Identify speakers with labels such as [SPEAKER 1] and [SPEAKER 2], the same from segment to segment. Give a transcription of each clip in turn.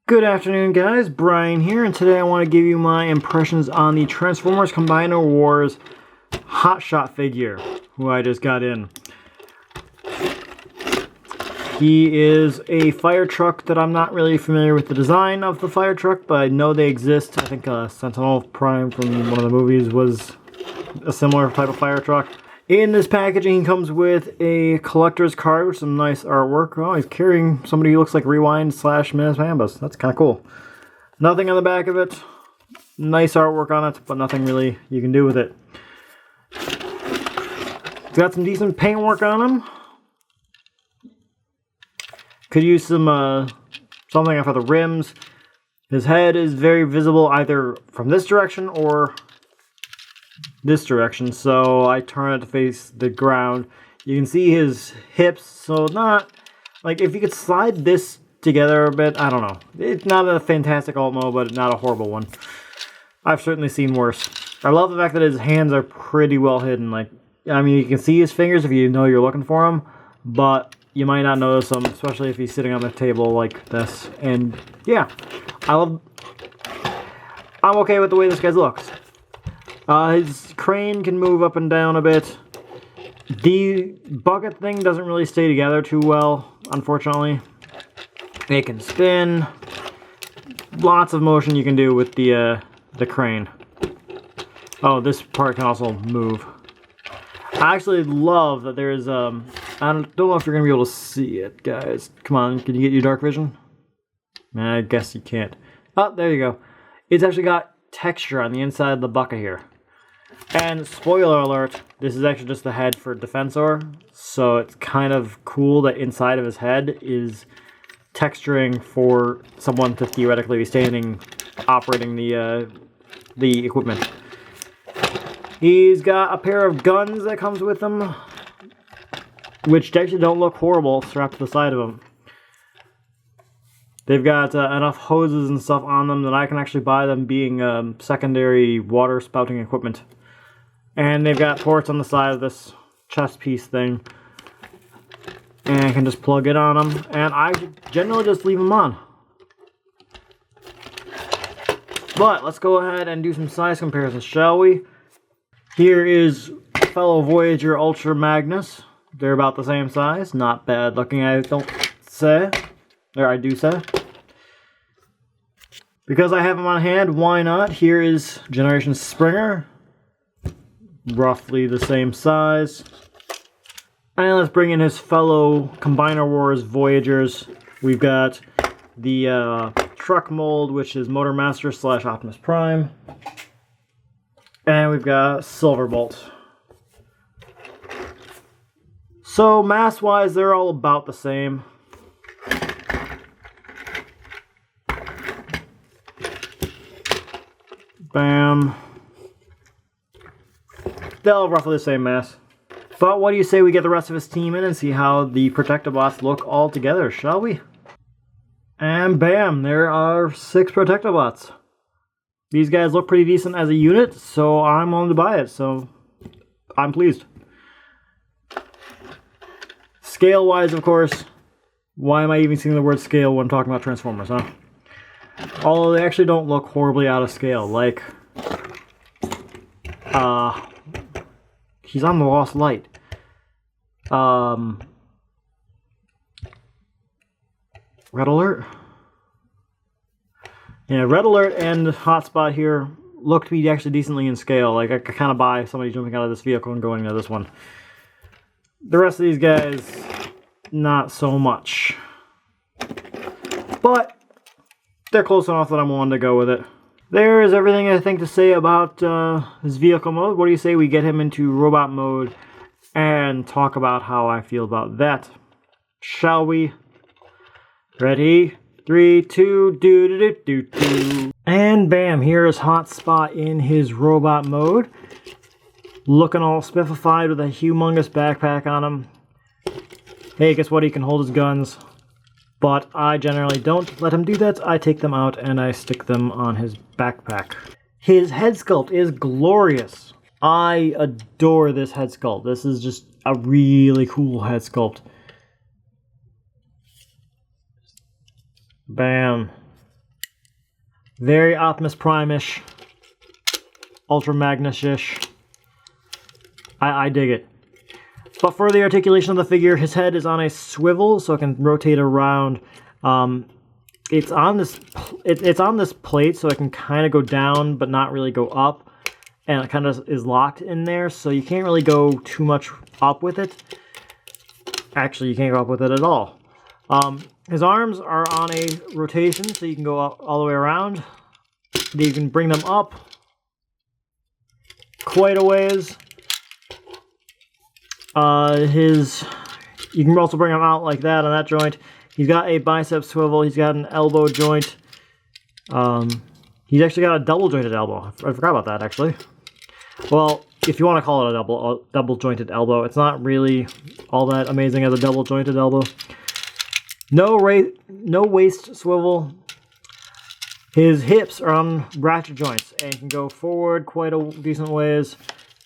[SPEAKER 1] Good afternoon, guys. Brian here, and today I want to give you my impressions on the Transformers Combiner Wars Hotshot figure, who I just got in. He is a fire truck that I'm not really familiar with the design of the fire truck, but I know they exist. I think Sentinel Prime from one of the movies was a similar type of fire truck. In this packaging, he comes with a collector's card with some nice artwork. Oh, he's carrying somebody who looks like Rewind / Miss Bambus. That's kind of cool. Nothing on the back of it. Nice artwork on it, but nothing really you can do with it. It's got some decent paintwork on him. Could use some something for the rims. His head is very visible either from this direction or this direction, so I turn it to face the ground. You can see his hips, so not like if you could slide this together a bit. I don't know. It's not a fantastic alt mode, but not a horrible one. I've certainly seen worse. I love the fact that his hands are pretty well hidden. Like, I mean, you can see his fingers if you know you're looking for them, but you might not notice them, especially if he's sitting on the table like this. And yeah, I'm okay with the way this guy looks. His crane can move up and down a bit. The bucket thing doesn't really stay together too well, unfortunately. It can spin. Lots of motion you can do with the crane. Oh, this part can also move. I actually love that there's I don't know if you're gonna be able to see it, guys. Come on, can you get your dark vision? I guess you can't. Oh, there you go. It's actually got texture on the inside of the bucket here. And spoiler alert, this is actually just the head for Defensor, so it's kind of cool that inside of his head is texturing for someone to theoretically be standing, operating the equipment. He's got a pair of guns that comes with him, which actually don't look horrible strapped to the side of them. They've got enough hoses and stuff on them that I can actually buy them being secondary water spouting equipment. And they've got ports on the side of this chest piece thing. And I can just plug it on them. And I generally just leave them on. But let's go ahead and do some size comparisons, shall we? Here is fellow Voyager Ultra Magnus. They're about the same size. Not bad looking, I don't say. Or I do say. Because I have them on hand, why not? Here is Generation Springer. Roughly the same size. And let's bring in his fellow Combiner Wars Voyagers. We've got the truck mold, which is Motor Master / Optimus Prime. And we've got Silverbolt. So mass-wise, they're all about the same. Bam. They're all roughly the same mass. But what do you say we get the rest of his team in and see how the Protectobots look all together, shall we? And bam, there are 6 Protectobots. These guys look pretty decent as a unit, so I'm willing to buy it, so I'm pleased. Scale-wise, of course, why am I even saying the word scale when talking about Transformers, huh? Although they actually don't look horribly out of scale, like, he's on the Lost Light. Red Alert? Yeah, Red Alert and Hotspot here look to be actually decently in scale. Like, I could kind of buy somebody jumping out of this vehicle and going into this one. The rest of these guys, not so much. But they're close enough that I'm willing to go with it. There is everything I think to say about his vehicle mode. What do you say we get him into robot mode and talk about how I feel about that? Shall we? Ready? 3, 2, do. And bam, here is Hotspot in his robot mode. Looking all spiffified with a humongous backpack on him. Hey, guess what? He can hold his guns. But I generally don't let him do that. I take them out and I stick them on his backpack. His head sculpt is glorious. I adore this head sculpt. This is just a really cool head sculpt. Bam. Very Optimus Prime-ish. Ultra Magnus-ish. I dig it. But for the articulation of the figure, his head is on a swivel, so it can rotate around. It's on this plate, so it can kind of go down, but not really go up. And it kind of is locked in there, so you can't really go too much up with it. Actually, you can't go up with it at all. His arms are on a rotation, so you can go all the way around. You can bring them up quite a ways. You can also bring him out like that on that joint. He's got a bicep swivel. He's got an elbow joint. He's actually got a double jointed elbow. I forgot about that, actually. Well, if you want to call it a double jointed elbow, it's not really all that amazing as a double jointed elbow. No waist swivel. His hips are on ratchet joints and can go forward quite a decent ways.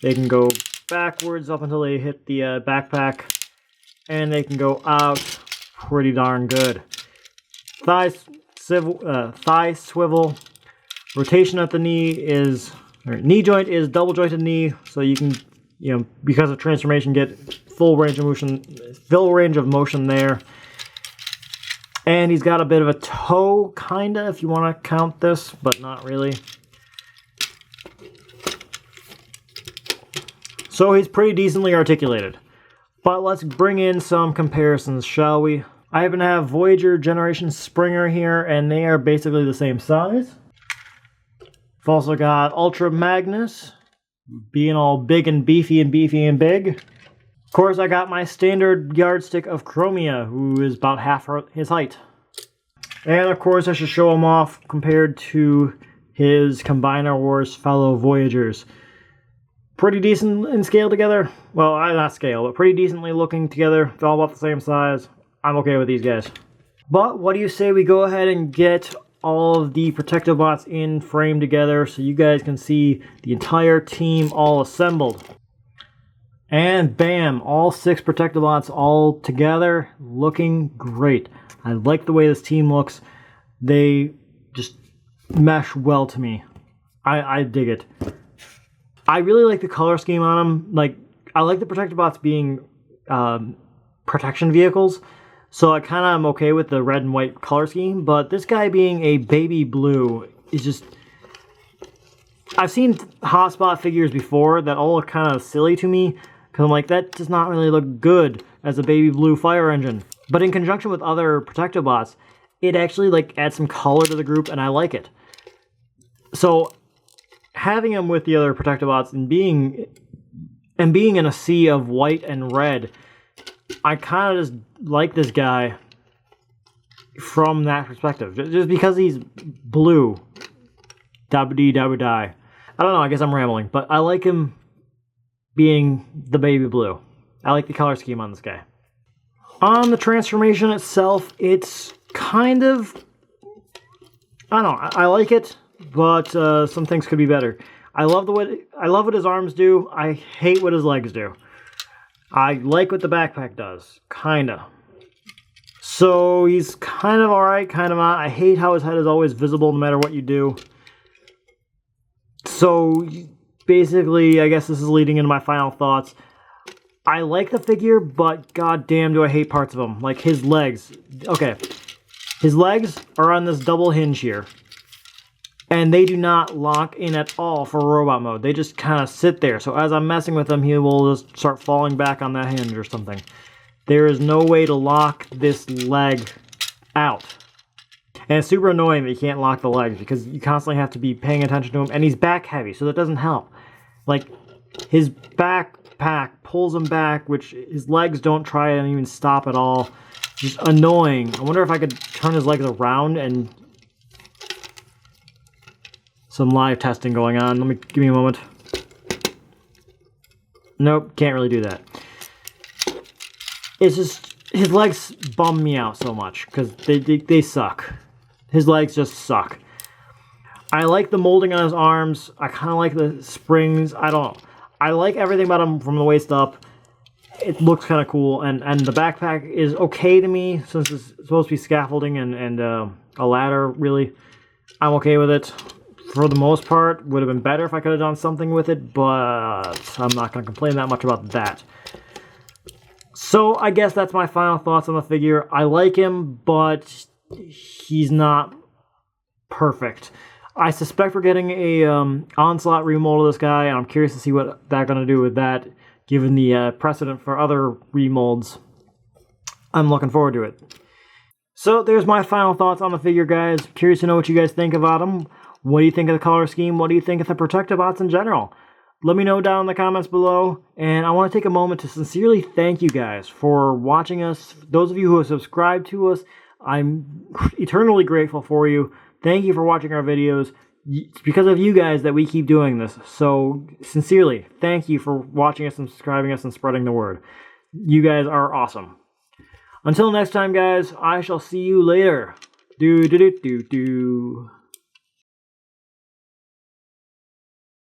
[SPEAKER 1] They can go backwards up until they hit the backpack, and they can go out pretty darn good. Thigh swivel. Rotation at the knee joint is double jointed knee, so you can, because of transformation, get full range of motion there. And he's got a bit of a toe, kinda, if you want to count this, but not really. So he's pretty decently articulated. But let's bring in some comparisons, shall we? I happen to have Voyager Generation Springer here, and they are basically the same size. I've also got Ultra Magnus, being all big and beefy and big. Of course, I got my standard yardstick of Chromia, who is about half his height. And of course, I should show him off compared to his Combiner Wars fellow Voyagers. Pretty decent in scale together. Well, not scale, but pretty decently looking together. They're all about the same size. I'm okay with these guys. But what do you say we go ahead and get all of the Protectobots in frame together so you guys can see the entire team all assembled. And bam, all 6 Protectobots all together, looking great. I like the way this team looks. They just mesh well to me. I dig it. I really like the color scheme on them. I like the Protectobots being protection vehicles, so I kind of am okay with the red and white color scheme, but this guy being a baby blue is just... I've seen Hotspot figures before that all look kind of silly to me, because I'm like, that does not really look good as a baby blue fire engine. But in conjunction with other Protectobots, it actually adds some color to the group, and I like it. So having him with the other Protectobots and being in a sea of white and red, I kind of just like this guy from that perspective. Just because he's blue. Dabba-dee-dabba-die. I don't know, I guess I'm rambling, but I like him being the baby blue. I like the color scheme on this guy. On the transformation itself, it's kind of... I don't know, I like it, but some things could be better. I love what his arms do. I hate what his legs do. I like what the backpack does, kinda. So he's kind of alright, kind of not. I hate how his head is always visible no matter what you do. So basically, I guess this is leading into my final thoughts. I like the figure, but goddamn do I hate parts of him. Like his legs. Okay, his legs are on this double hinge here. And they do not lock in at all for robot mode. They just kind of sit there. So as I'm messing with him, he will just start falling back on that hinge or something. There is no way to lock this leg out. And it's super annoying that you can't lock the legs because you constantly have to be paying attention to him. And he's back heavy, so that doesn't help. Like, his backpack pulls him back, which his legs don't try and even stop at all. Just annoying. I wonder if I could turn his legs around and... Some live testing going on. Give me a moment. Nope, can't really do that. It's just, his legs bum me out so much, because they suck. His legs just suck. I like the molding on his arms. I kind of like the springs. I don't know. I like everything about him from the waist up. It looks kind of cool, and the backpack is okay to me, since it's supposed to be scaffolding and a ladder, really. I'm okay with it. For the most part, would have been better if I could have done something with it, but I'm not going to complain that much about that. So I guess that's my final thoughts on the figure. I like him, but he's not perfect. I suspect we're getting a Onslaught remold of this guy, and I'm curious to see what they're going to do with that, given the precedent for other remolds. I'm looking forward to it. So there's my final thoughts on the figure, guys. Curious to know what you guys think about him. What do you think of the color scheme? What do you think of the Protectobots in general? Let me know down in the comments below. And I want to take a moment to sincerely thank you guys for watching us. Those of you who have subscribed to us, I'm eternally grateful for you. Thank you for watching our videos. It's because of you guys that we keep doing this. So sincerely, thank you for watching us and subscribing us and spreading the word. You guys are awesome. Until next time, guys, I shall see you later. Do.